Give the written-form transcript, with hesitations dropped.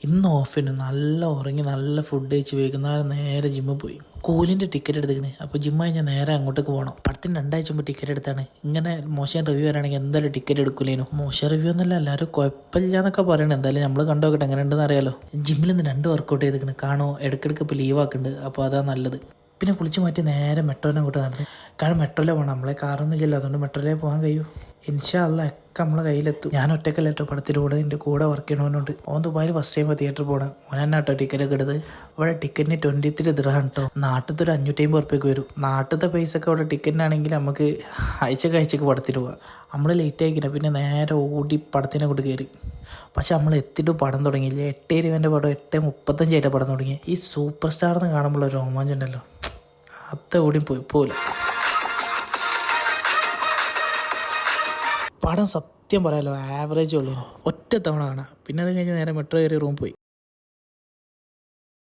ഇന്ന് ഓഫിന് നല്ല ഉറങ്ങി നല്ല ഫുഡ് കഴിച്ച് വൈകുന്നേരം നേരെ ജിമ്മിൽ പോയി. കൂലിൻ്റെ ടിക്കറ്റ് എടുത്തിക്കണേ. അപ്പോൾ ജിമ്മ് കഴിഞ്ഞാൽ നേരെ അങ്ങോട്ടേക്ക് പോകണം. പടത്തിന് 2 ആഴ്ച മുമ്പ് ടിക്കറ്റ് എടുത്താണ്. ഇങ്ങനെ മോശം റിവ്യൂ വരാണെങ്കിൽ എന്തായാലും ടിക്കറ്റ് എടുക്കില്ലേനു. മോശം റിവ്യൂ ഒന്നല്ല, എല്ലാവരും കുഴപ്പമില്ല എന്നൊക്കെ പറയണത്. എന്തായാലും നമ്മൾ കണ്ടോക്കട്ടെ എങ്ങനെ ഉണ്ടെന്ന് അറിയാലോ. ജിമ്മിൽ നിന്ന് 2 വർക്കൗട്ട് ചെയ്തിരിക്കണം. കാണോ ഇടയ്ക്കിടയ്ക്ക് ഇപ്പോൾ ലീവ് ആക്കുന്നുണ്ട്. അപ്പോൾ അതാ നല്ലത്. പിന്നെ കുളിച്ച് മാറ്റി നേരെ മെട്രോനെ അങ്ങോട്ട് നടന്ന്. കാരണം മെട്രോയിലെ പോകണം, നമ്മളെ കാറൊന്നും ഇല്ലല്ലോ, അതുകൊണ്ട് മെട്രോയിലേ പോകാൻ കഴിയും. ഇൻഷാ അല്ലാ ഒക്കെ നമ്മളെ കയ്യിലെത്തും. ഞാൻ ഒറ്റക്കല്ല കേട്ടോ പടത്തിൽ കൂടെ, എൻ്റെ കൂടെ വർക്ക് ചെയ്യണവനുണ്ട്. ഓൻ ദുബായിൽ ഫസ്റ്റ് ടൈം തിയേറ്ററിൽ പോകണം. ഓൻ തന്നെ കേട്ടോ ടിക്കറ്റൊക്കെ എടുത്ത്. അവിടെ ടിക്കറ്റിന് 23 ദിർഹം കേട്ടോ. നാട്ടിലത്തെ ഒരു 550 ഉറുപ്പ്യക്ക് വരും. നാട്ടിലത്തെ പൈസ ഒക്കെ അവിടെ ടിക്കറ്റിനാണെങ്കിൽ നമുക്ക് ആഴ്ചക്ക് പടത്തിന് പോകാം. നമ്മൾ ലേറ്റ് ആയിക്കില്ല, പിന്നെ നേരെ ഓടി പടത്തിനെ കൊണ്ട് കയറി. പക്ഷെ നമ്മൾ എത്തിയിട്ട് പടം തുടങ്ങിയില്ല. 8:20 പടം 8:35 പടം തുടങ്ങി. ഈ സൂപ്പർ സ്റ്റാർന്ന് കാണുമ്പോൾ ഒരു രോമാഞ്ചം ഉണ്ടല്ലോ, അത്ത ഓടി പോയില്ല. പടം സത്യം പറയാലോ ആവറേജ് ഉള്ളൂ. ഒറ്റ തവണ കാണാം. പിന്നെ അത് കഴിഞ്ഞ് നേരെ മെട്രോ കയറി റൂം പോയി.